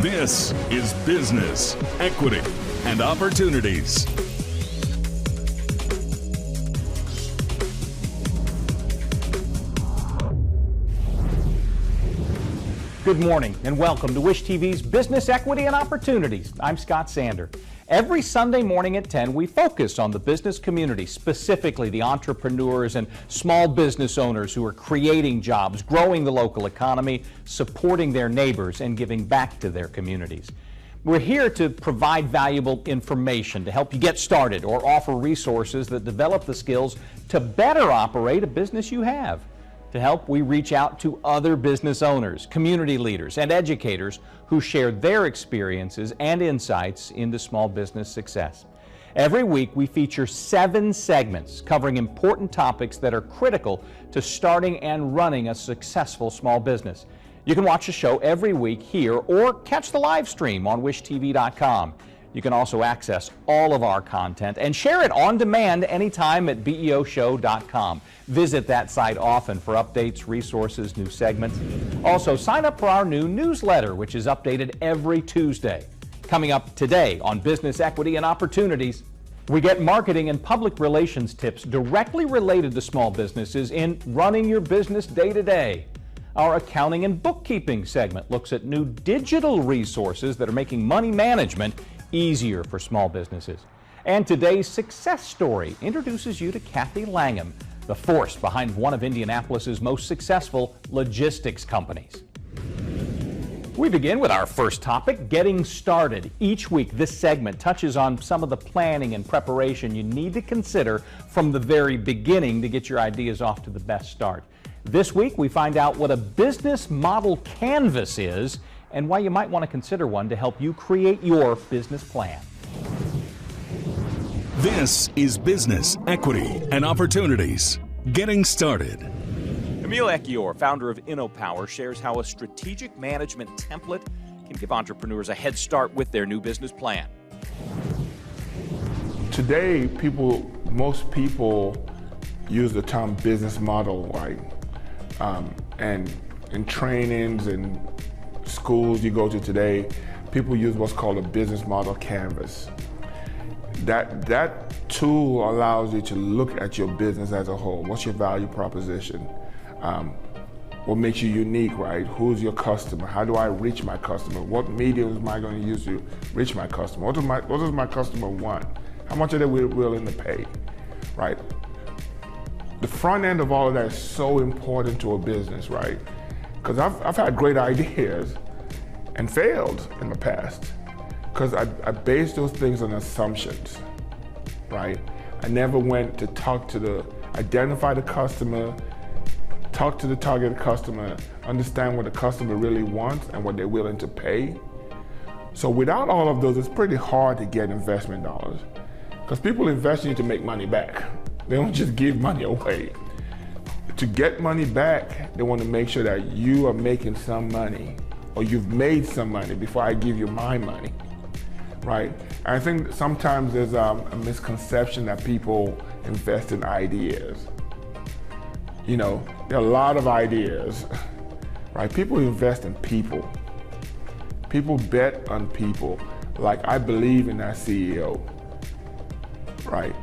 This is Business, Equity, and Opportunities. Good morning and welcome to Wish TV's Business, Equity, and Opportunities. I'm Scott Sander. Every Sunday morning at 10, we focus on the business community, specifically the entrepreneurs and small business owners who are creating jobs, growing the local economy, supporting their neighbors, and giving back to their communities. We're here to provide valuable information to help you get started or offer resources that develop the skills to better operate a business you have. To help, we reach out to other business owners, community leaders, and educators who share their experiences and insights into small business success. Every week, we feature 7 segments covering important topics that are critical to starting and running a successful small business. You can watch the show every week here or catch the live stream on wishtv.com. You can also access all of our content and share it on demand anytime at beoshow.com. Visit that site often for updates, resources, new segments. Also, sign up for our new newsletter, which is updated every Tuesday. Coming up today on Business, Equity, and Opportunities, we get marketing and public relations tips directly related to small businesses in running your business day to day. Our accounting and bookkeeping segment looks at new digital resources that are making money management easier for small businesses. And today's success story introduces you to Cathy Langham, the force behind one of Indianapolis's most successful logistics companies. We begin with our first topic, getting started. Each week, this segment touches on some of the planning and preparation you need to consider from the very beginning to get your ideas off to the best start. This week, we find out what a business model canvas is and why you might want to consider one to help you create your business plan. This is Business, Equity, and Opportunities. Getting started. Emil, Ekiyor, founder of InnoPower, shares how a strategic management template can give entrepreneurs a head start with their new business plan. Today, most people use the term business model, right? And in trainings and schools you go to today, people use what's called a business model canvas. That tool allows you to look at your business as a whole. What's your value proposition? What makes you unique, right? Who's your customer? How do I reach my customer? What mediums am I going to use to reach my customer? What does my customer want? How much are they willing to pay, right? The front end of all of that is so important to a business, right? Because I've had great ideas and failed in the past because I based those things on assumptions, right? I never went to identify the customer, talk to the target customer, understand what the customer really wants and what they're willing to pay. So without all of those, it's pretty hard to get investment dollars because people invest in you to make money back. They don't just give money away. To get money back, they want to make sure that you are making some money or you've made some money before I give you my money, right? And I think sometimes there's a misconception that people invest in ideas. You know, there are a lot of ideas, right? People invest in people. People bet on people. Like, I believe in that CEO, right?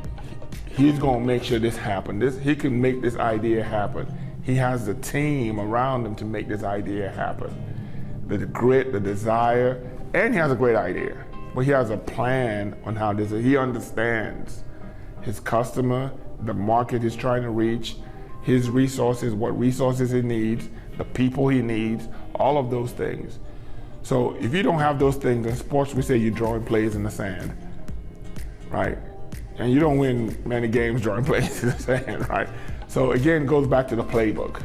He's going to make sure this happens. He can make this idea happen. He has the team around him to make this idea happen. The grit, the desire, and he has a great idea. But he has a plan on how this, he understands his customer, the market he's trying to reach, his resources, what resources he needs, the people he needs, all of those things. So if you don't have those things, in sports we say you're drawing plays in the sand, right? And you don't win many games drawing plays in the sand, right? So again, it goes back to the playbook.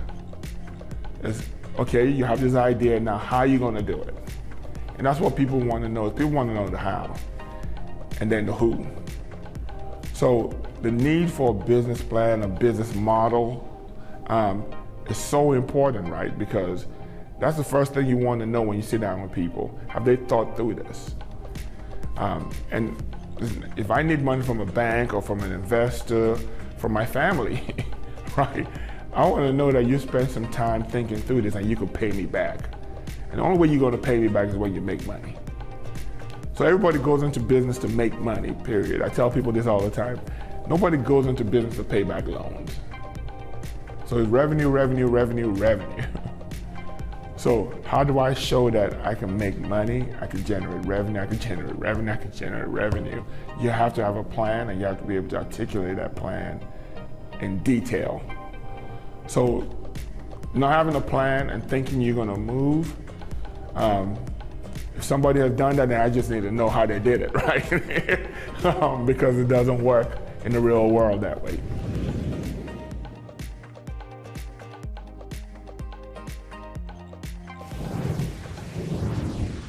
It's, okay, you have this idea, now how are you gonna do it? And that's what people wanna know. People wanna know the how, and then the who. So the need for a business plan, a business model, is so important, right? Because that's the first thing you wanna know when you sit down with people. Have they thought through this? And if I need money from a bank or from an investor, from my family, right? I want to know that you spent some time thinking through this and you could pay me back. And the only way you're going to pay me back is when you make money. So everybody goes into business to make money, period. I tell people this all the time. Nobody goes into business to pay back loans. So it's revenue, revenue, revenue, revenue. So how do I show that I can make money, I can generate revenue, I can generate revenue, I can generate revenue? You have to have a plan, and you have to be able to articulate that plan in detail. So not having a plan and thinking you're going to move, if somebody has done that, then I just need to know how they did it, right? Because it doesn't work in the real world that way.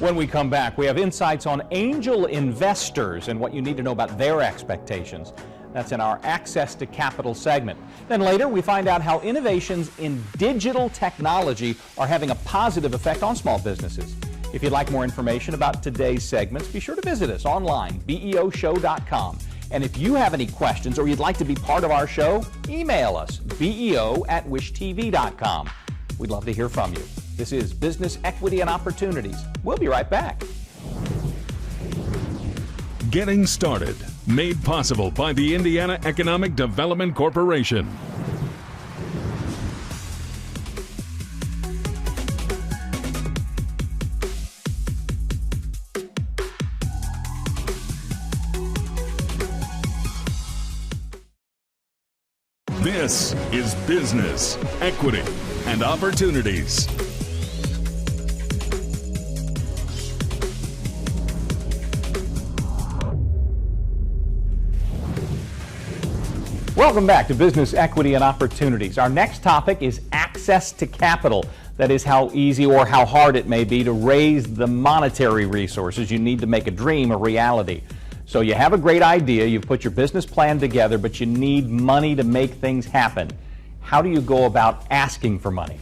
When we come back, we have insights on angel investors and what you need to know about their expectations. That's in our Access to Capital segment. Then later, we find out how innovations in digital technology are having a positive effect on small businesses. If you'd like more information about today's segments, be sure to visit us online, beoshow.com. And if you have any questions or you'd like to be part of our show, email us, beo@wishtv.com. We'd love to hear from you. This is Business Equity and Opportunities. We'll be right back. Getting started, made possible by the Indiana Economic Development Corporation. This is Business, Equity, and Opportunities. Welcome back to Business Equity and Opportunities. Our next topic is access to capital. That is how easy or how hard it may be to raise the monetary resources you need to make a dream a reality. So you have a great idea, you've put your business plan together, but you need money to make things happen. How do you go about asking for money?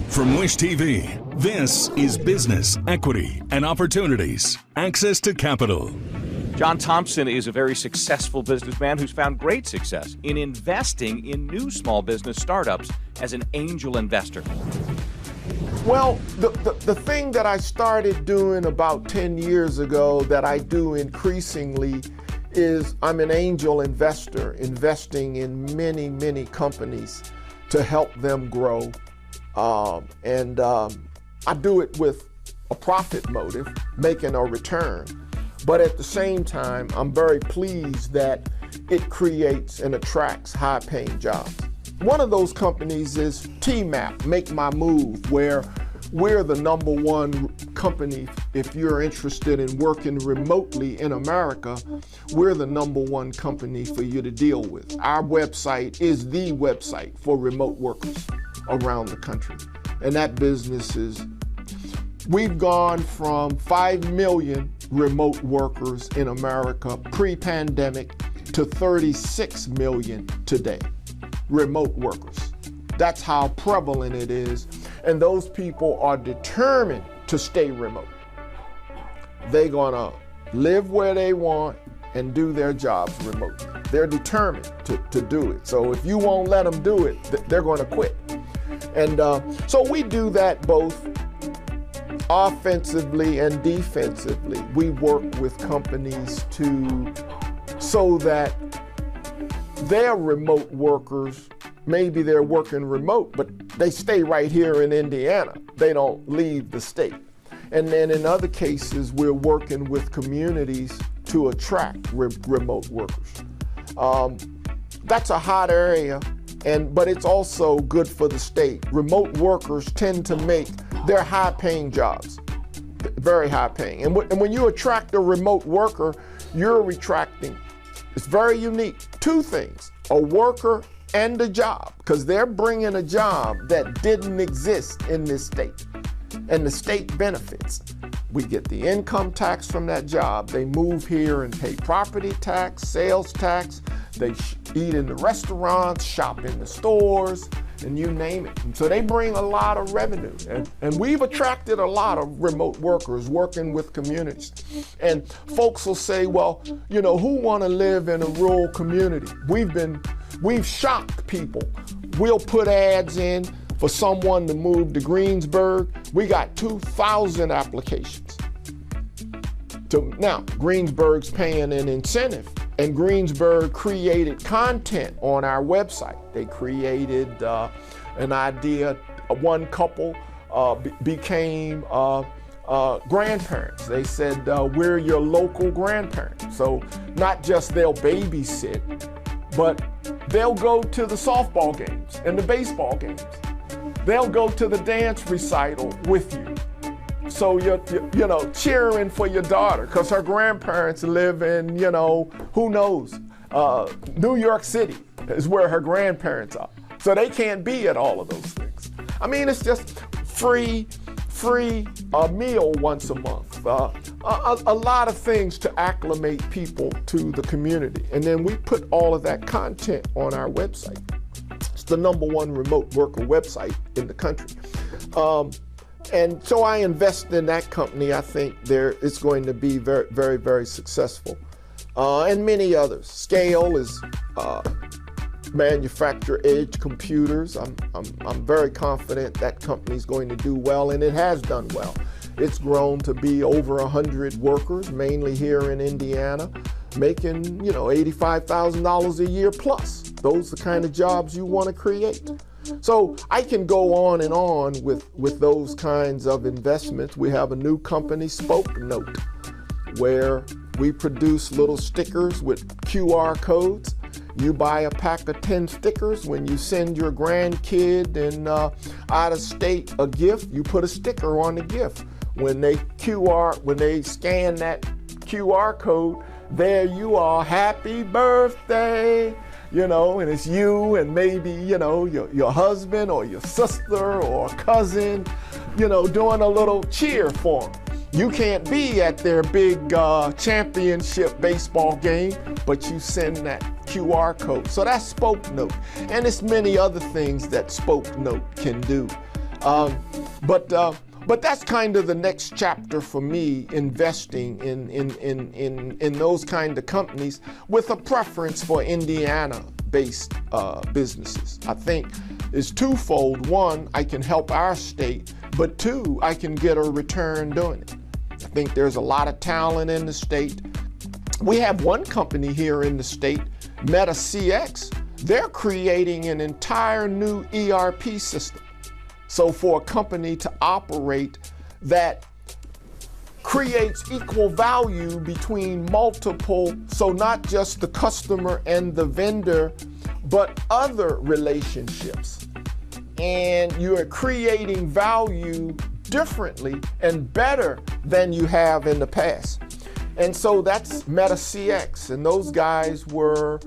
From Wish TV, this is Business, Equity, and Opportunities. Access to Capital. John Thompson is a very successful businessman who's found great success in investing in new small business startups as an angel investor. Well, the thing that I started doing about 10 years ago that I do increasingly is I'm an angel investor, investing in many, many companies to help them grow. I do it with a profit motive, making a return. But at the same time, I'm very pleased that it creates and attracts high-paying jobs. One of those companies is TMAP, Make My Move, where we're the #1 company. If you're interested in working remotely in America, we're the #1 company for you to deal with. Our website is the website for remote workers around the country. And that business is, we've gone from 5 million remote workers in America pre-pandemic to 36 million today, remote workers. That's how prevalent it is. And those people are determined to stay remote. They're gonna live where they want and do their jobs remotely. They're determined to do it. So if you won't let them do it, they're gonna quit. And so we do that both offensively and defensively. We work with companies so that their remote workers, maybe they're working remote, but they stay right here in Indiana. They don't leave the state. And then in other cases, we're working with communities to attract remote workers. That's a hot area, but it's also good for the state. Remote workers tend to make their high-paying jobs, very high-paying. And when you attract a remote worker, you're attracting, it's very unique, two things, a worker and a job, because they're bringing a job that didn't exist in this state. And the state benefits. We get the income tax from that job. They move here and pay property tax, sales tax. They eat in the restaurants, shop in the stores, and you name it. And so they bring a lot of revenue. And we've attracted a lot of remote workers working with communities. And folks will say, well, you know, who want to live in a rural community? We've shocked people. We'll put ads in. for someone to move to Greensburg, we got 2,000 applications. Now, Greensburg's paying an incentive, and Greensburg created content on our website. They created an idea. One couple became grandparents. They said, we're your local grandparents. So not just they'll babysit, but they'll go to the softball games and the baseball games. They'll go to the dance recital with you. So you're cheering for your daughter because her grandparents live in, who knows, New York City is where her grandparents are. So they can't be at all of those things. I mean, it's just free meal once a month. A lot of things to acclimate people to the community. And then we put all of that content on our website. It's the #1 remote worker website in the country. And so I invest in that company. I think it's going to be very, very, very successful. And many others. Scale is manufacture edge computers. I'm very confident that company's going to do well, and it has done well. It's grown to be over 100 workers, mainly here in Indiana, making $85,000 a year plus. Those are the kind of jobs you want to create. So I can go on and on with those kinds of investments. We have a new company, Spoke Note, where we produce little stickers with QR codes. You buy a pack of 10 stickers. When you send your grandkid and out of state a gift, you put a sticker on the gift. When they scan that QR code, there you are, happy birthday. And it's you and maybe, your husband or your sister or cousin, doing a little cheer for them. You can't be at their big championship baseball game, but you send that QR code. So that's Spoke Note. And it's many other things that Spoke Note can do. But that's kind of the next chapter for me, investing in those kind of companies with a preference for Indiana-based businesses. I think it's twofold. One, I can help our state, but two, I can get a return doing it. I think there's a lot of talent in the state. We have one company here in the state, MetaCX. They're creating an entire new ERP system. So for a company to operate that creates equal value between multiple, so not just the customer and the vendor, but other relationships. And you're creating value differently and better than you have in the past. And so that's MetaCX, and those guys were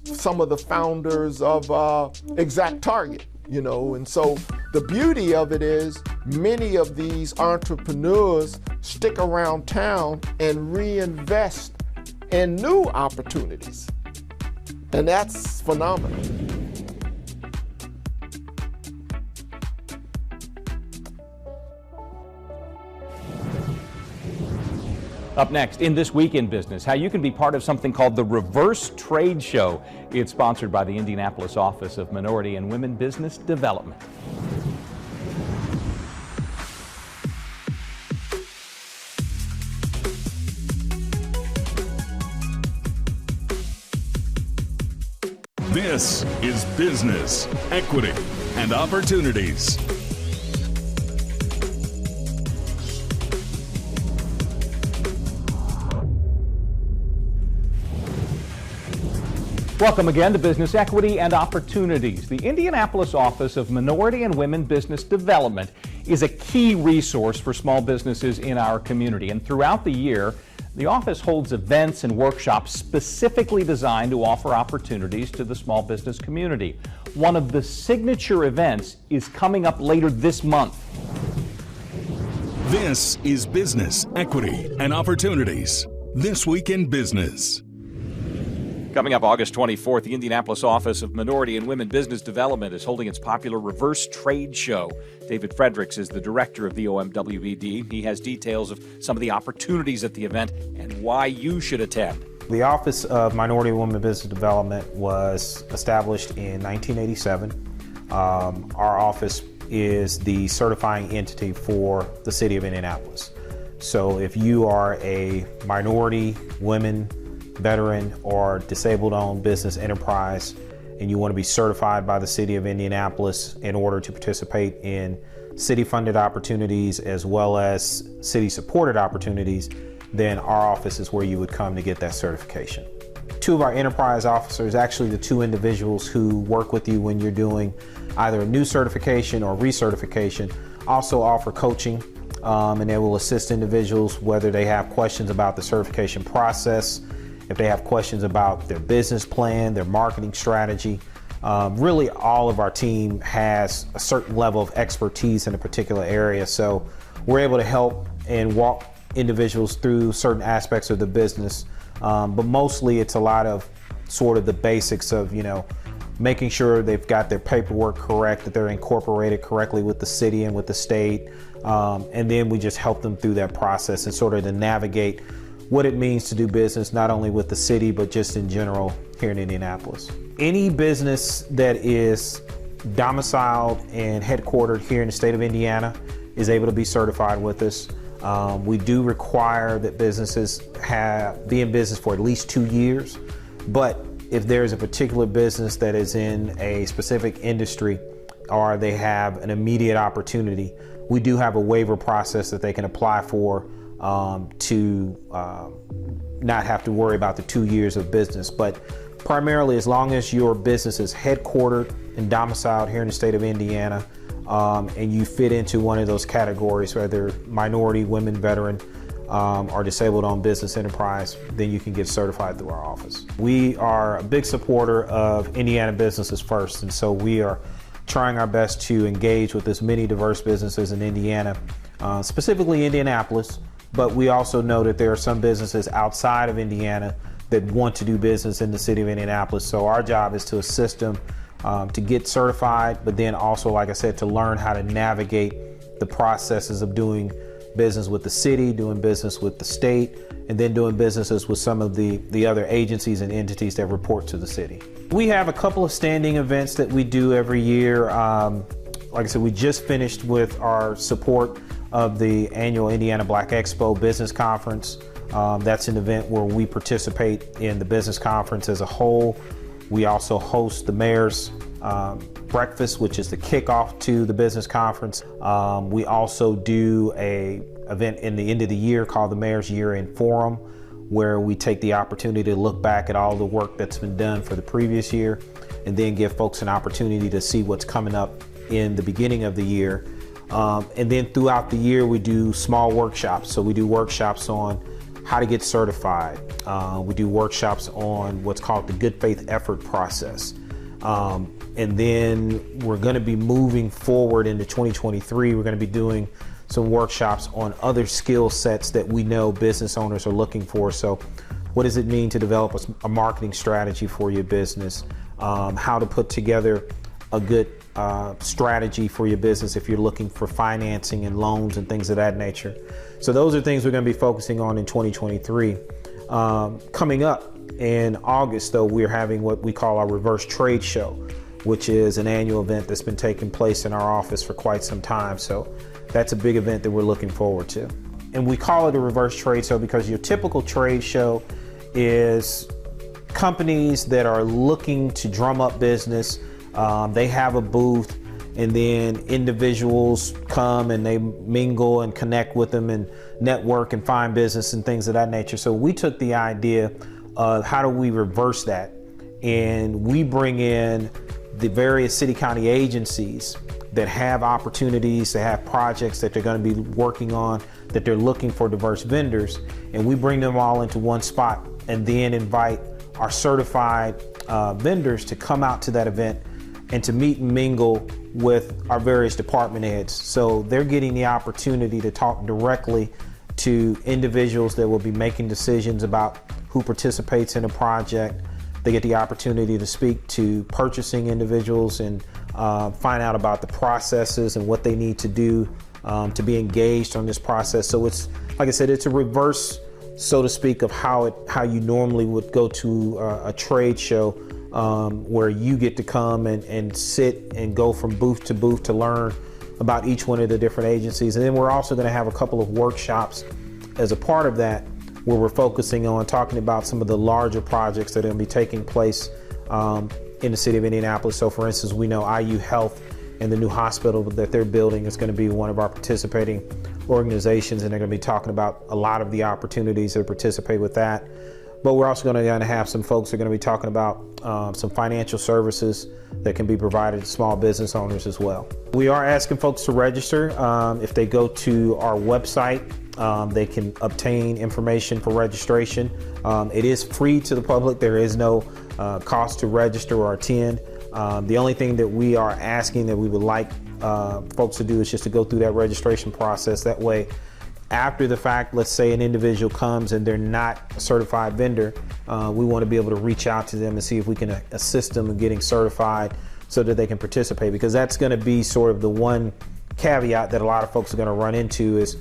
some of the founders of ExactTarget. And so the beauty of it is many of these entrepreneurs stick around town and reinvest in new opportunities. And that's phenomenal. Up next, in This Week in Business, how you can be part of something called the Reverse Trade Show. It's sponsored by the Indianapolis Office of Minority and Women Business Development. This is Business, Equity, and Opportunities. Welcome again to Business Equity and Opportunities. The Indianapolis Office of Minority and Women Business Development is a key resource for small businesses in our community. And throughout the year, the office holds events and workshops specifically designed to offer opportunities to the small business community. One of the signature events is coming up later this month. This is Business, Equity, and Opportunities. This Week in Business. Coming up August 24th, the Indianapolis Office of Minority and Women Business Development is holding its popular Reverse Trade Show. David Fredricks is the director of the OMWBD. He has details of some of the opportunities at the event and why you should attend. The Office of Minority and Women Business Development was established in 1987. Our office is the certifying entity for the city of Indianapolis. So if you are a minority, women, veteran, or disabled-owned business enterprise, and you want to be certified by the city of Indianapolis in order to participate in city-funded opportunities as well as city-supported opportunities, then our office is where you would come to get that certification. Two of our enterprise officers, actually the two individuals who work with you when you're doing either a new certification or recertification, also offer coaching, and they will assist individuals whether they have questions about the certification process, if they have questions about their business plan, their marketing strategy. Really all of our team has a certain level of expertise in a particular area, so we're able to help and walk individuals through certain aspects of the business. But mostly it's a lot of sort of the basics of, making sure they've got their paperwork correct, that they're incorporated correctly with the city and with the state. And then we just help them through that process and sort of to navigate what it means to do business, not only with the city, but just in general here in Indianapolis. Any business that is domiciled and headquartered here in the state of Indiana is able to be certified with us. We do require that businesses be in business for at least 2 years, but if there's a particular business that is in a specific industry or they have an immediate opportunity, we do have a waiver process that they can apply for to not have to worry about the 2 years of business. But primarily, as long as your business is headquartered and domiciled here in the state of Indiana, and you fit into one of those categories, whether minority, women, veteran, or disabled-owned business enterprise, then you can get certified through our office. We are a big supporter of Indiana businesses first, and so we are trying our best to engage with as many diverse businesses in Indiana, specifically Indianapolis, but we also know that there are some businesses outside of Indiana that want to do business in the city of Indianapolis. So our job is to assist them to get certified, but then also, like I said, to learn how to navigate the processes of doing business with the city, doing business with the state, and then doing businesses with some of the other agencies and entities that report to the city. We have a couple of standing events that we do every year. Like I said, we just finished with our support of the annual Indiana Black Expo Business Conference. That's an event where we participate in the business conference as a whole. We also host the mayor's breakfast, which is the kickoff to the business conference. We also do a event in the end of the year called the Mayor's Year-End Forum, where we take the opportunity to look back at all the work that's been done for the previous year and then give folks an opportunity to see what's coming up in the beginning of the year. And then throughout the year, we do small workshops. So we do workshops on how to get certified. We do workshops on what's called the good faith effort process. And then we're going to be moving forward into 2023. We're going to be doing some workshops on other skill sets that we know business owners are looking for. So what does it mean to develop a marketing strategy for your business? How to put together a good strategy for your business if you're looking for financing and loans and things of that nature. So those are things we're going to be focusing on in 2023. Coming up in August, though, we're having what we call our Reverse Trade Show, which is an annual event that's been taking place in our office for quite some time. So that's a big event that we're looking forward to. And we call it a reverse trade show because your typical trade show is companies that are looking to drum up business. They have a booth, and then individuals come and they mingle and connect with them and network and find business and things of that nature. So we took the idea of how do we reverse that, and we bring in the various city county agencies that have opportunities, that have projects that they're going to be working on, that they're looking for diverse vendors, and we bring them all into one spot and then invite our certified vendors to come out to that event and to meet and mingle with our various department heads. So they're getting the opportunity to talk directly to individuals that will be making decisions about who participates in a project. They get the opportunity to speak to purchasing individuals and find out about the processes and what they need to do to be engaged on this process. So it's, like I said, it's a reverse, so to speak, of how you normally would go to a trade show, where you get to come and sit and go from booth to learn about each one of the different agencies. And then we're also going to have a couple of workshops as a part of that, where we're focusing on talking about some of the larger projects that are going to be taking place in the city of Indianapolis. So for instance, we know IU Health and the new hospital that they're building is going to be one of our participating organizations, and they're going to be talking about a lot of the opportunities that participate with that. But we're also going to have some folks who are going to be talking about some financial services that can be provided to small business owners as well. We are asking folks to register. If they go to our website, they can obtain information for registration. It is free to the public. There is no cost to register or attend. The only thing that we are asking that we would like folks to do is just to go through that registration process. That way, after the fact, let's say an individual comes and they're not a certified vendor, we want to be able to reach out to them and see if we can assist them in getting certified so that they can participate, because that's going to be sort of the one caveat that a lot of folks are going to run into is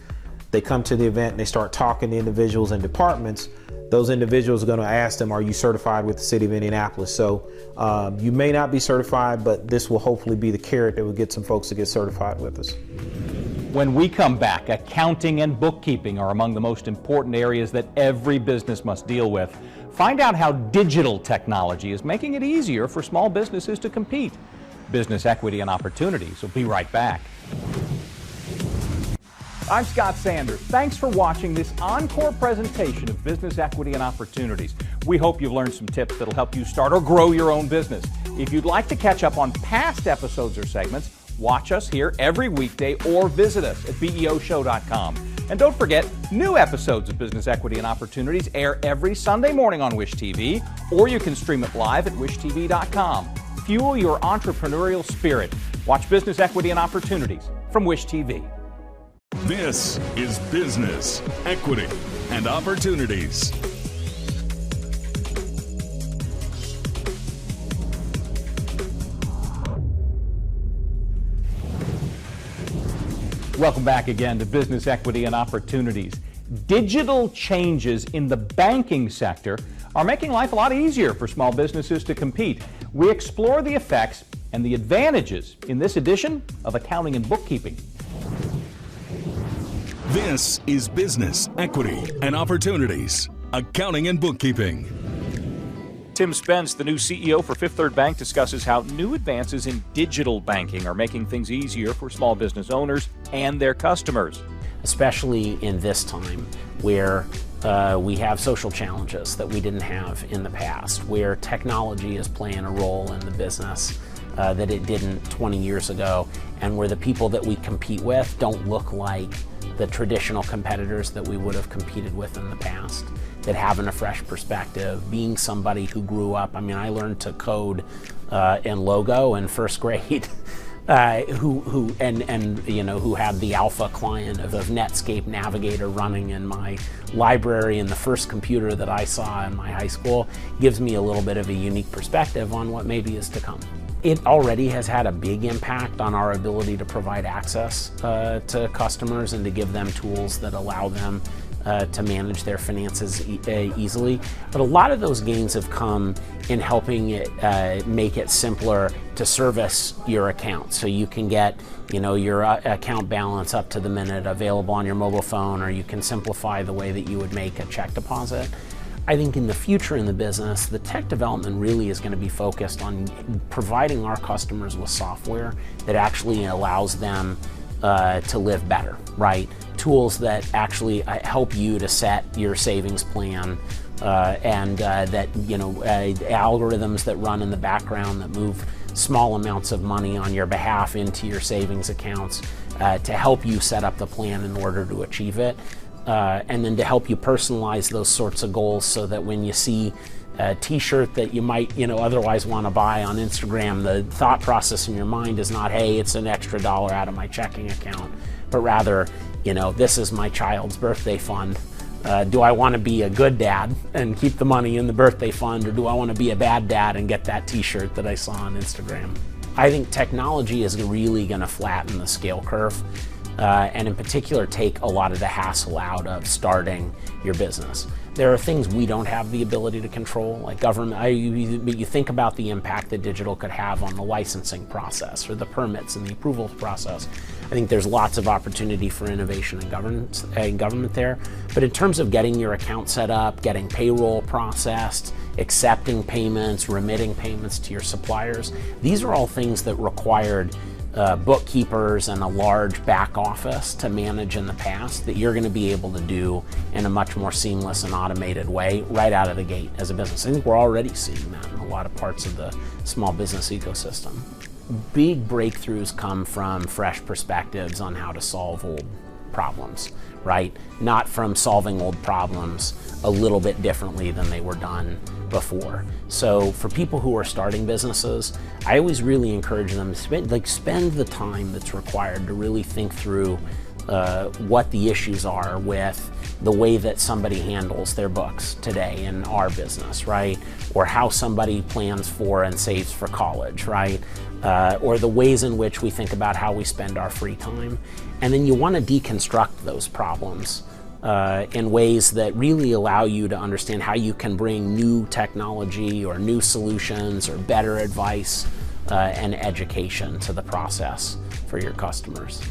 they come to the event and they start talking to individuals and departments. Those individuals are going to ask them, are you certified with the city of Indianapolis? So you may not be certified, but this will hopefully be the carrot that will get some folks to get certified with us. When we come back, accounting and bookkeeping are among the most important areas that every business must deal with. Find out how digital technology is making it easier for small businesses to compete. Business Equity and Opportunities will be right back. I'm Scott Sanders. Thanks for watching this encore presentation of Business Equity and Opportunities. We hope you've learned some tips that'll help you start or grow your own business. If you'd like to catch up on past episodes or segments, watch us here every weekday or visit us at beoshow.com. And don't forget, new episodes of Business Equity and Opportunities air every Sunday morning on Wish TV, or you can stream it live at wishtv.com. Fuel your entrepreneurial spirit. Watch Business Equity and Opportunities from Wish TV. This is Business, Equity, and Opportunities. Welcome back again to Business Equity and Opportunities. Digital changes in the banking sector are making life a lot easier for small businesses to compete. We explore the effects and the advantages in this edition of Accounting and Bookkeeping. This is Business, Equity, and Opportunities, Accounting and Bookkeeping. Tim Spence, the new CEO for Fifth Third Bank, discusses how new advances in digital banking are making things easier for small business owners and their customers. Especially in this time where we have social challenges that we didn't have in the past, where technology is playing a role in the business that it didn't 20 years ago, and where the people that we compete with don't look like the traditional competitors that we would have competed with in the past, that having a fresh perspective, being somebody who grew up. I mean, I learned to code in Logo in first grade, who had the alpha client of Netscape Navigator running in my library, and the first computer that I saw in my high school gives me a little bit of a unique perspective on what maybe is to come. It already has had a big impact on our ability to provide access to customers and to give them tools that allow them to manage their finances easily. But a lot of those gains have come in helping it make it simpler to service your account. So you can get your account balance up to the minute available on your mobile phone, or you can simplify the way that you would make a check deposit. I think in the future in the business, the tech development really is going to be focused on providing our customers with software that actually allows them to live better, right? Tools that actually help you to set your savings plan, and that algorithms that run in the background that move small amounts of money on your behalf into your savings accounts to help you set up the plan in order to achieve it. And then to help you personalize those sorts of goals, so that when you see a t-shirt that you might otherwise want to buy on Instagram, the thought process in your mind is not, hey, it's an extra $1 out of my checking account, but rather, this is my child's birthday fund. Do I want to be a good dad and keep the money in the birthday fund, or do I want to be a bad dad and get that t-shirt that I saw on Instagram? I think technology is really going to flatten the scale curve and in particular take a lot of the hassle out of starting your business. There are things we don't have the ability to control, like government. You think about the impact that digital could have on the licensing process or the permits and the approvals process. I think there's lots of opportunity for innovation in government there. But in terms of getting your account set up, getting payroll processed, accepting payments, remitting payments to your suppliers, these are all things that required bookkeepers and a large back office to manage in the past that you're going to be able to do in a much more seamless and automated way right out of the gate as a business. I think we're already seeing that in a lot of parts of the small business ecosystem. Big breakthroughs come from fresh perspectives on how to solve old problems, right? Not from solving old problems a little bit differently than they were done before. So for people who are starting businesses, I always really encourage them to spend the time that's required to really think through what the issues are with the way that somebody handles their books today in our business, right? Or how somebody plans for and saves for college, right? Or the ways in which we think about how we spend our free time. And then you want to deconstruct those problems in ways that really allow you to understand how you can bring new technology or new solutions or better advice and education to the process for your customers.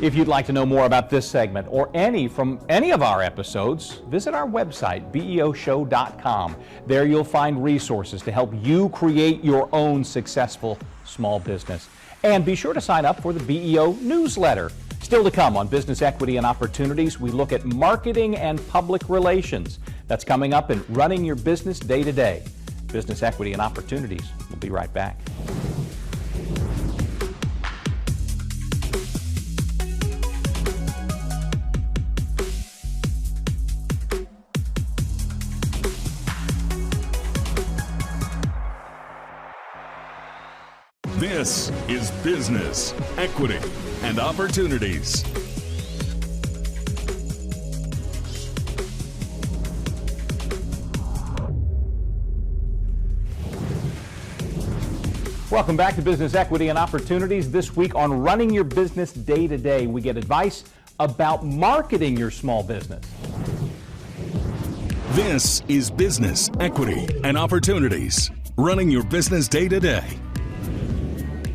If you'd like to know more about this segment or from any of our episodes, visit our website, beoshow.com. There you'll find resources to help you create your own successful small business. And be sure to sign up for the BEO newsletter. Still to come on Business Equity and Opportunities, we look at marketing and public relations. That's coming up in Running Your Business Day to Day. Business Equity and Opportunities. We'll be right back. This is Business, Equity, and Opportunities. Welcome back to Business Equity and Opportunities. This week on Running Your Business Day to Day, we get advice about marketing your small business. This is Business, Equity, and Opportunities. Running your business day to day.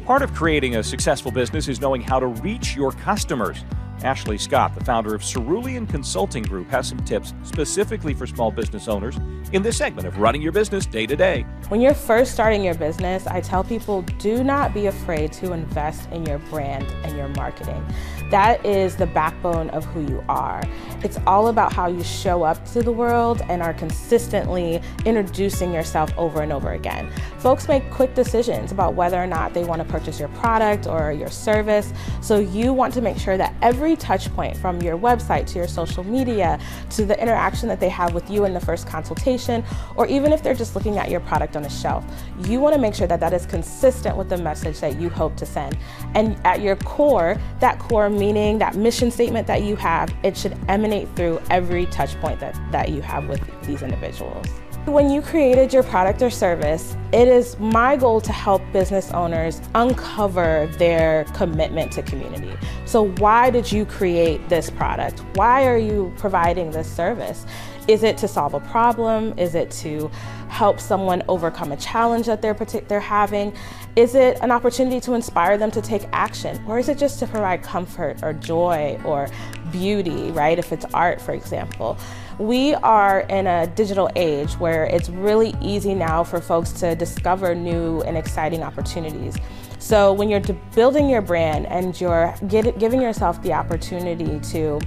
Part of creating a successful business is knowing how to reach your customers. Ashley Scott, the founder of Cerulean Consulting Group, has some tips specifically for small business owners in this segment of Running Your Business Day to Day. When you're first starting your business, I tell people, do not be afraid to invest in your brand and your marketing. That is the backbone of who you are. It's all about how you show up to the world and are consistently introducing yourself over and over again. Folks make quick decisions about whether or not they want to purchase your product or your service, so you want to make sure that every touch point, from your website to your social media to the interaction that they have with you in the first consultation, or even if they're just looking at your product on a shelf, you want to make sure that that is consistent with the message that you hope to send. And at your core, that core meaning, that mission statement that you have, it should emanate through every touch point that you have with these individuals. When you created your product or service, it is my goal to help business owners uncover their commitment to community. So why did you create this product? Why are you providing this service? Is it to solve a problem? Is it to help someone overcome a challenge that they're having? Is it an opportunity to inspire them to take action? Or is it just to provide comfort or joy or beauty, right? If it's art, for example. We are in a digital age where it's really easy now for folks to discover new and exciting opportunities. So when you're building your brand and you're giving yourself the opportunity to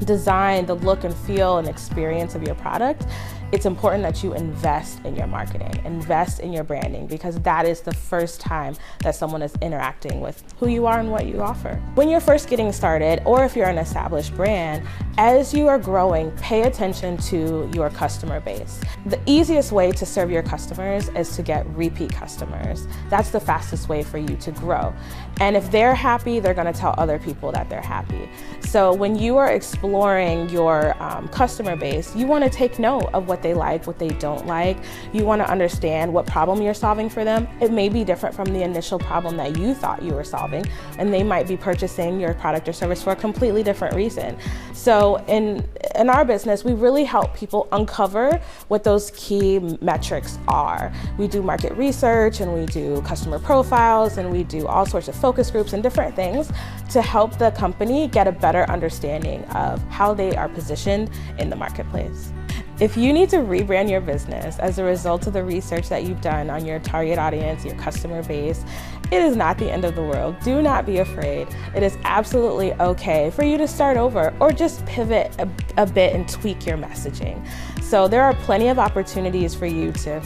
design the look and feel and experience of your product, it's important that you invest in your marketing, invest in your branding, because that is the first time that someone is interacting with who you are and what you offer. When you're first getting started, or if you're an established brand, as you are growing, pay attention to your customer base. The easiest way to serve your customers is to get repeat customers. That's the fastest way for you to grow. And if they're happy, they're gonna tell other people that they're happy. So when you are exploring your customer base, you wanna take note of what what they like, what they don't like. You want to understand what problem you're solving for them. It may be different from the initial problem that you thought you were solving, and they might be purchasing your product or service for a completely different reason. So in our business, we really help people uncover what those key metrics are. We do market research, and we do customer profiles, and we do all sorts of focus groups and different things to help the company get a better understanding of how they are positioned in the marketplace. If you need to rebrand your business as a result of the research that you've done on your target audience, your customer base, it is not the end of the world. Do not be afraid. It is absolutely okay for you to start over or just pivot a bit and tweak your messaging. So there are plenty of opportunities for you to,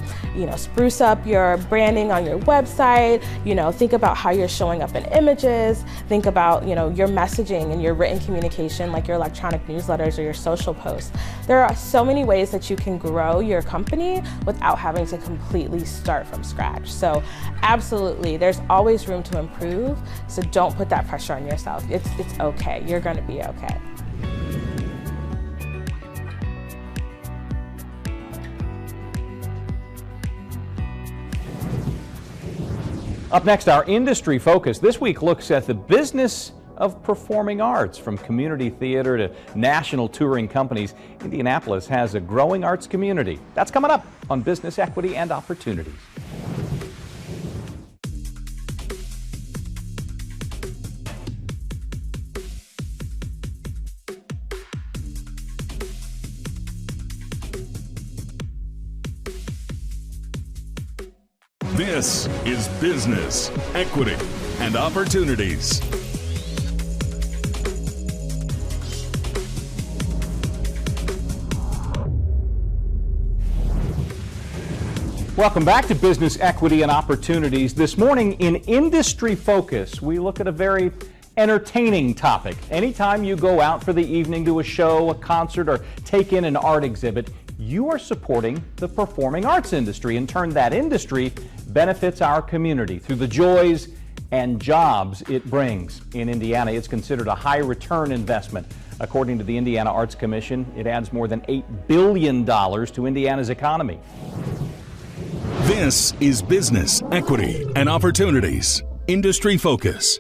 spruce up your branding on your website, think about how you're showing up in images, think about, your messaging and your written communication, like your electronic newsletters or your social posts. There are so many ways that you can grow your company without having to completely start from scratch. So absolutely, there's always room to improve. So don't put that pressure on yourself. It's okay. You're going to be okay. Up next, our industry focus this week looks at the business of performing arts. From community theater to national touring companies, Indianapolis has a growing arts community. That's coming up on Business Equity and Opportunities. This is Business, Equity, and Opportunities. Welcome back to Business, Equity, and Opportunities. This morning in Industry Focus, we look at a very entertaining topic. Anytime you go out for the evening to a show, a concert, or take in an art exhibit, you are supporting the performing arts industry. In turn, that industry benefits our community through the joys and jobs it brings. In Indiana, it's considered a high return investment. According to the Indiana Arts Commission, it adds more than $8 billion to Indiana's economy. This is Business, Equity, and Opportunities. Industry Focus.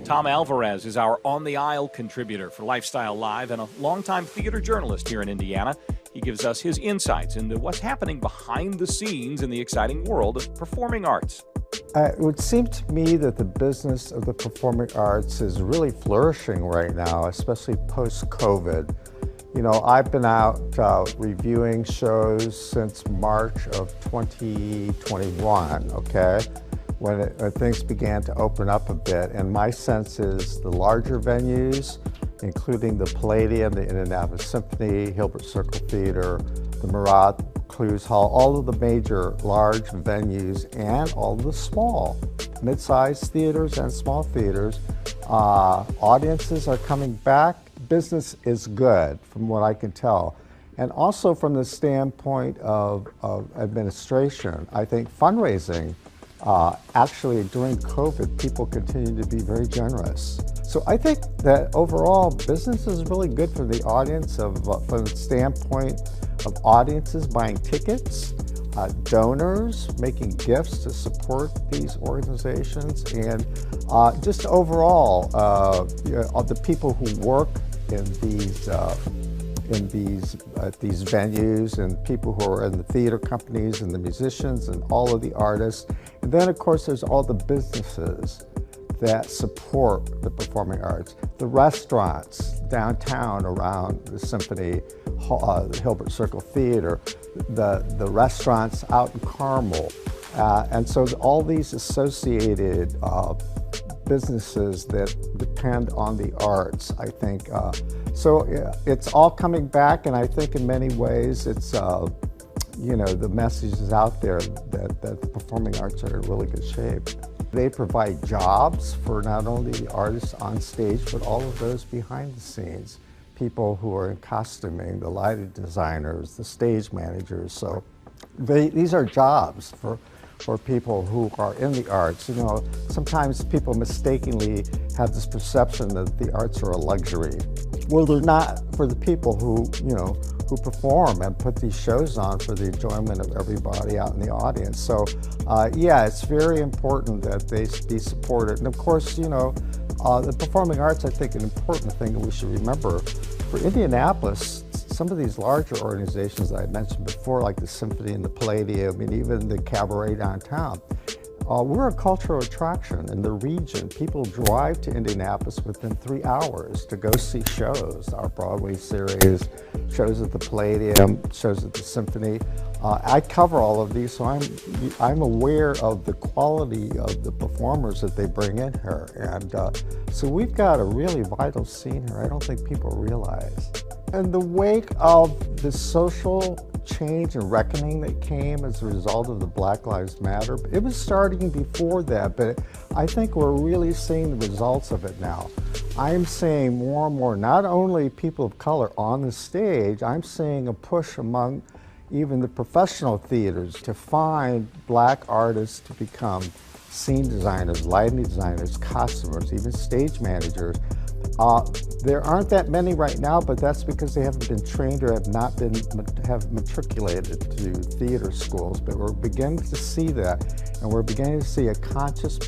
Tom Alvarez is our on-the-aisle contributor for Lifestyle Live and a longtime theater journalist here in Indiana. He gives us his insights into what's happening behind the scenes in the exciting world of performing arts. It would seem to me that the business of the performing arts is really flourishing right now, especially post-COVID. I've been out reviewing shows since March of 2021, okay? When things began to open up a bit. And my sense is the larger venues, including the Palladium, the Indianapolis Symphony, Hilbert Circle Theater, the Murat Clues Hall, all of the major large venues and all of the small, mid-sized theaters and small theaters, audiences are coming back. Business is good from what I can tell. And also from the standpoint of administration, I think fundraising, actually during COVID, people continue to be very generous. So I think that overall business is really good for the audience from the standpoint of audiences buying tickets, donors making gifts to support these organizations, and just overall the people who work in these venues, and people who are in the theater companies and the musicians and all of the artists. And then of course there's all the businesses that support the performing arts. The restaurants downtown around the Symphony, the Hilbert Circle Theater, the restaurants out in Carmel. And so all these associated businesses that depend on the arts, I think. So it's all coming back, and I think in many ways it's, the message is out there that the performing arts are in really good shape. They provide jobs for not only the artists on stage, but all of those behind the scenes. People who are in costuming, the lighting designers, the stage managers. So these are jobs for people who are in the arts. Sometimes people mistakenly have this perception that the arts are a luxury. Well, they're not for the people who who perform and put these shows on for the enjoyment of everybody out in the audience. So yeah, it's very important that they be supported. And of course, you know, the performing arts, I think, an important thing that we should remember. For Indianapolis, some of these larger organizations that I mentioned before, like the Symphony and the Palladium, and even the Cabaret downtown, we're a cultural attraction in the region. People drive to Indianapolis within 3 hours to go see shows, our Broadway series, shows at the Palladium, shows at the Symphony. I cover all of these, so I'm aware of the quality of the performers that they bring in here. And so we've got a really vital scene here I don't think people realize. In the wake of the social change and reckoning that came as a result of the Black Lives Matter, it was starting before that, but I think we're really seeing the results of it now. I'm seeing more and more, not only people of color on the stage, I'm seeing a push among even the professional theaters to find black artists to become scene designers, lighting designers, costumers, even stage managers. There aren't that many right now, but that's because they haven't been trained or have matriculated to theater schools. But we're beginning to see that, and we're beginning to see a conscious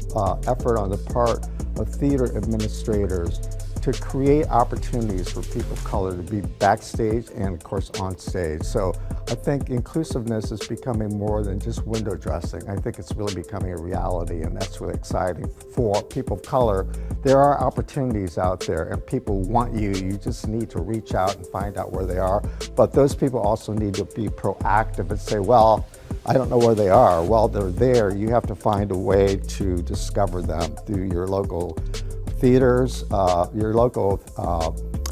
effort on the part of theater administrators to create opportunities for people of color to be backstage and, of course, on stage. So I think inclusiveness is becoming more than just window dressing. I think it's really becoming a reality, and that's really exciting for people of color. There are opportunities out there, and people want you. You just need to reach out and find out where they are. But those people also need to be proactive and say, well, I don't know where they are. Well, they're there. You have to find a way to discover them through your local theaters, your local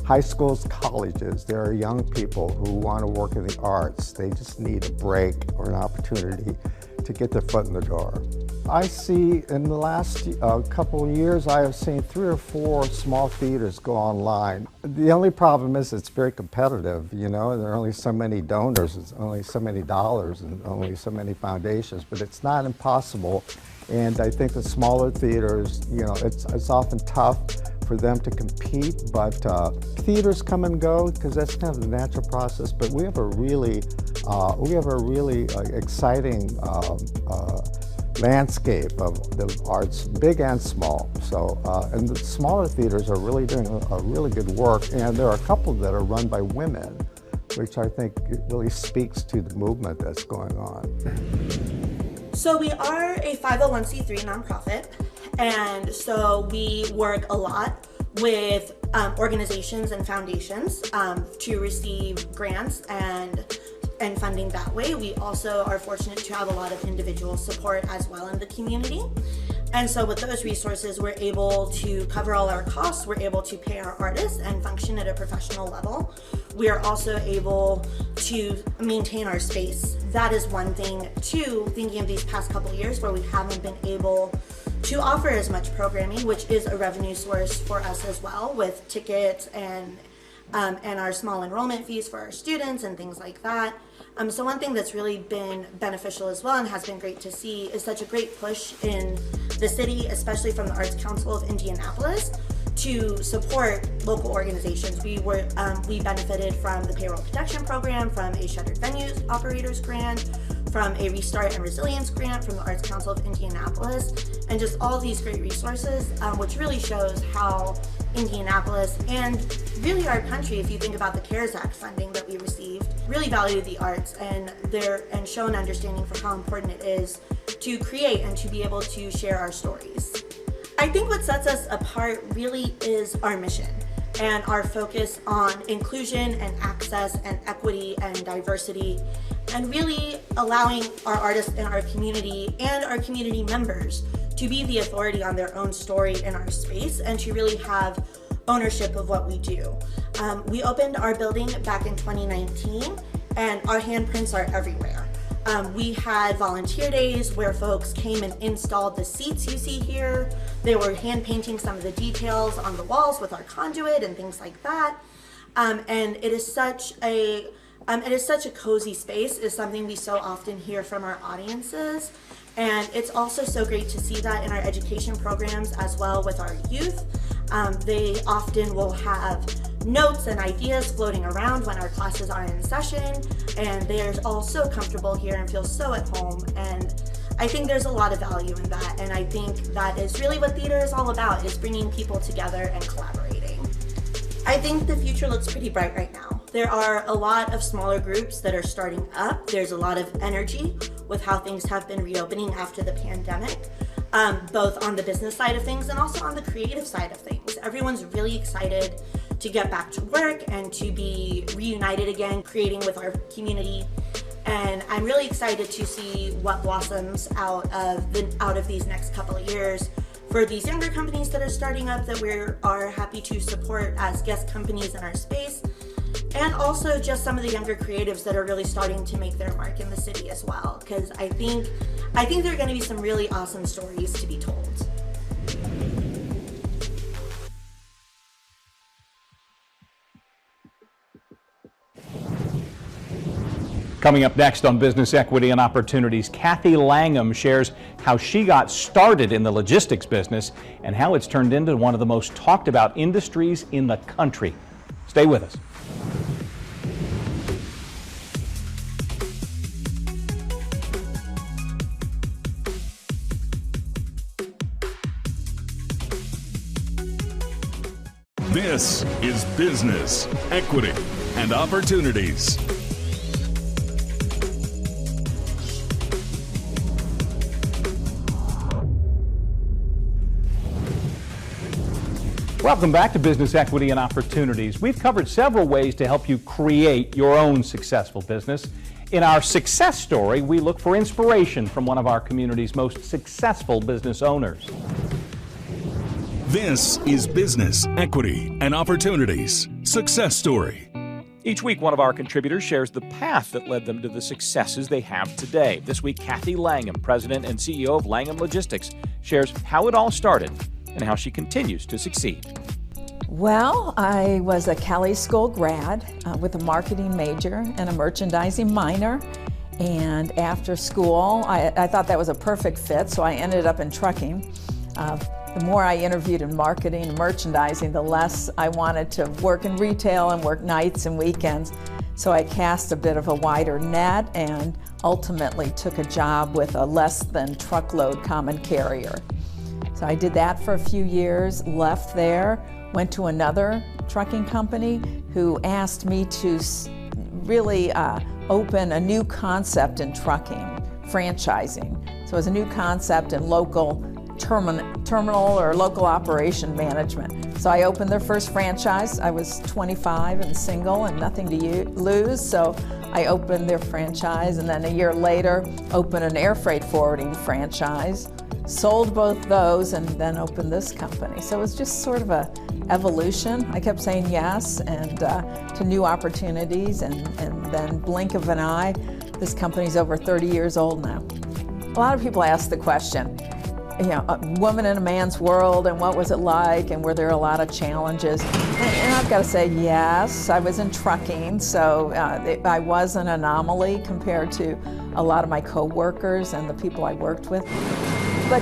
high schools, colleges. There are young people who want to work in the arts. They just need a break or an opportunity to get their foot in the door. I see in the last couple of years, I have seen 3 or 4 small theaters go online. The only problem is it's very competitive, you know, there are only so many donors, it's only so many dollars and only so many foundations, but it's not impossible. And I think the smaller theaters, you know, it's often tough for them to compete, but theaters come and go because that's kind of the natural process. But we have a really exciting landscape of the arts, big and small. So, and the smaller theaters are really doing a really good work, and there are a couple that are run by women, which I think really speaks to the movement that's going on. So we are a 501c3 nonprofit, and so we work a lot with organizations and foundations to receive grants and funding that way. We also are fortunate to have a lot of individual support as well in the community. And so with those resources, we're able to cover all our costs, we're able to pay our artists and function at a professional level. We are also able to maintain our space. That is one thing too, thinking of these past couple of years where we haven't been able to offer as much programming, which is a revenue source for us as well, with tickets and our small enrollment fees for our students and things like that. So one thing that's really been beneficial as well and has been great to see is such a great push in the city, especially from the Arts Council of Indianapolis, to support local organizations. We benefited from the payroll protection program, from a shuttered venues operators grant, from a restart and resilience grant from the Arts Council of Indianapolis, and just all these great resources, which really shows how Indianapolis and really our country, if you think about the CARES Act funding that we received, really value the arts and show an understanding for how important it is to create and to be able to share our stories. I think what sets us apart really is our mission and our focus on inclusion and access and equity and diversity, and really allowing our artists in our community and our community members to be the authority on their own story in our space and to really have ownership of what we do. We opened our building back in 2019, and our handprints are everywhere. We had volunteer days where folks came and installed the seats you see here. They were hand painting some of the details on the walls with our conduit and things like that. And it is such a cozy space, is something we so often hear from our audiences. And it's also so great to see that in our education programs as well with our youth. They often will have notes and ideas floating around when our classes aren't in session, and they're all so comfortable here and feel so at home. And I think there's a lot of value in that, and I think that is really what theater is all about, is bringing people together and collaborating. I think the future looks pretty bright right now. There are a lot of smaller groups that are starting up. There's a lot of energy with how things have been reopening after the pandemic, both on the business side of things and also on the creative side of things. Everyone's really excited to get back to work and to be reunited again, creating with our community. And I'm really excited to see what blossoms out of these next couple of years for these younger companies that are starting up that we are happy to support as guest companies in our space, and also just some of the younger creatives that are really starting to make their mark in the city as well, because I think there are going to be some really awesome stories to be told. Coming up next on Business Equity and Opportunities, Cathy Langham shares how she got started in the logistics business and how it's turned into one of the most talked about industries in the country. Stay with us. This is Business, Equity, and Opportunities. Welcome back to Business Equity and Opportunities. We've covered several ways to help you create your own successful business. In our success story, we look for inspiration from one of our community's most successful business owners. This is Business, Equity, and Opportunities Success Story. Each week, one of our contributors shares the path that led them to the successes they have today. This week, Cathy Langham, President and CEO of Langham Logistics, shares how it all started and how she continues to succeed. Well, I was a Cali School grad with a marketing major and a merchandising minor. And after school, I thought that was a perfect fit, so I ended up in trucking. The more I interviewed in marketing and merchandising, the less I wanted to work in retail and work nights and weekends. So I cast a bit of a wider net and ultimately took a job with a less than truckload common carrier. So I did that for a few years, left there, went to another trucking company who asked me to really open a new concept in trucking, franchising. So it was a new concept in local terminal or local operation management. So I opened their first franchise. I was 25 and single and nothing to lose, so I opened their franchise, and then a year later opened an air freight forwarding franchise, sold both those, and then opened this company. So it was just sort of a evolution. I kept saying yes and to new opportunities, and then blink of an eye, this company's over 30 years old now. A lot of people ask the question, you know, a woman in a man's world, and what was it like, and were there a lot of challenges? And I've got to say yes, I was in trucking, so I was an anomaly compared to a lot of my co-workers and the people I worked with. But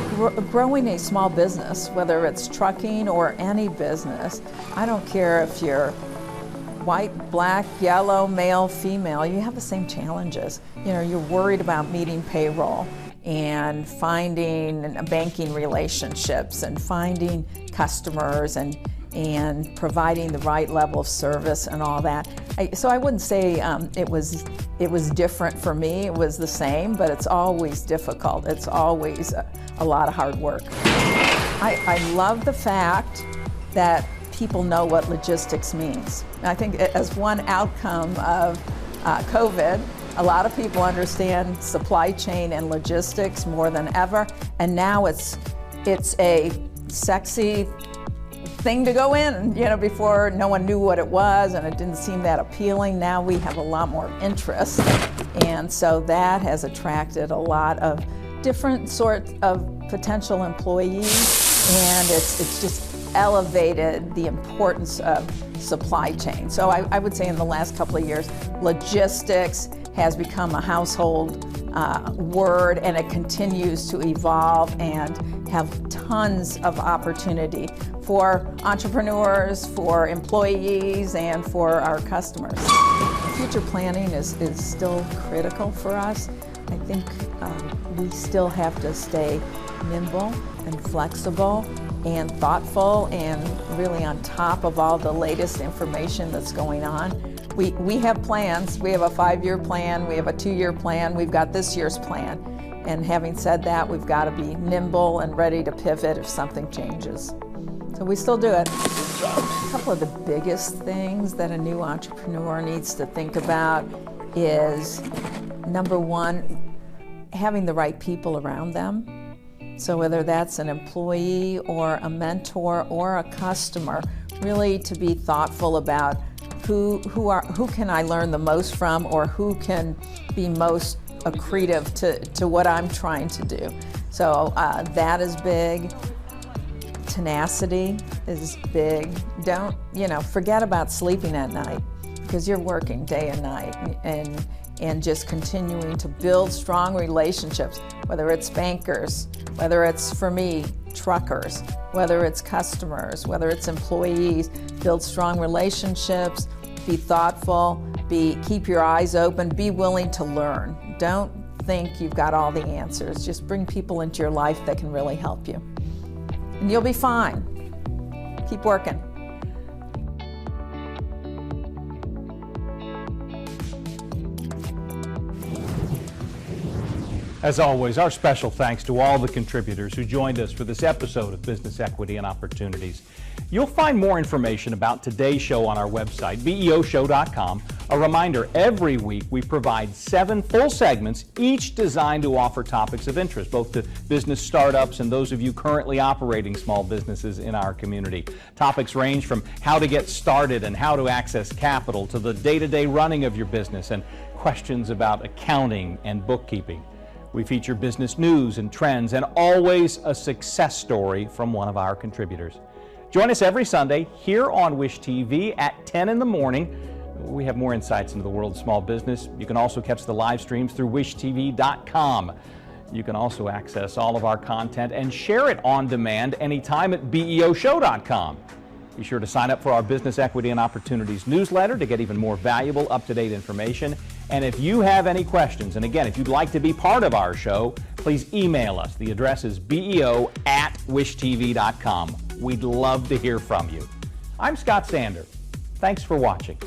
growing a small business, whether it's trucking or any business, I don't care if you're white, black, yellow, male, female, you have the same challenges. You know, you're worried about meeting payroll and finding banking relationships and finding customers and providing the right level of service and all that. So I wouldn't say it was different for me. It was the same, but it's always difficult. It's always a lot of hard work. I love the fact that people know what logistics means. I think as one outcome of COVID, a lot of people understand supply chain and logistics more than ever, and now it's a sexy thing to go in. You know, before no one knew what it was and it didn't seem that appealing. Now we have a lot more interest, and so that has attracted a lot of different sorts of potential employees, and it's just elevated the importance of supply chain. So I would say in the last couple of years, logistics has become a household word, and it continues to evolve and have tons of opportunity for entrepreneurs, for employees, and for our customers. Future planning is still critical for us. I think we still have to stay nimble and flexible and thoughtful and really on top of all the latest information that's going on. We have plans. We have a 5-year plan, we have a 2-year plan, we've got this year's plan. And having said that, we've got to be nimble and ready to pivot if something changes. So we still do it. A couple of the biggest things that a new entrepreneur needs to think about is, number one, having the right people around them. So whether that's an employee or a mentor or a customer, really to be thoughtful about who can I learn the most from, or who can be most accretive to what I'm trying to do. So that is big. Tenacity is big. Don't, forget about sleeping at night, because you're working day and night, and just continuing to build strong relationships, whether it's bankers, whether it's, for me, truckers, whether it's customers, whether it's employees. Build strong relationships, be thoughtful, keep your eyes open, be willing to learn. Don't think you've got all the answers. Just bring people into your life that can really help you. And you'll be fine. Keep working. As always, our special thanks to all the contributors who joined us for this episode of Business Equity and Opportunities. You'll find more information about today's show on our website, beoshow.com. A reminder, every week we provide 7 full segments, each designed to offer topics of interest, both to business startups and those of you currently operating small businesses in our community. Topics range from how to get started and how to access capital, to the day-to-day running of your business and questions about accounting and bookkeeping. We feature business news and trends, and always a success story from one of our contributors. Join us every Sunday here on Wish TV at 10 in the morning. We have more insights into the world of small business. You can also catch the live streams through wishtv.com. You can also access all of our content and share it on demand anytime at beoshow.com. Be sure to sign up for our Business Equity and Opportunities newsletter to get even more valuable, up-to-date information. And if you have any questions, and again, if you'd like to be part of our show, please email us. The address is beo@wishtv.com. We'd love to hear from you. I'm Scott Sander. Thanks for watching.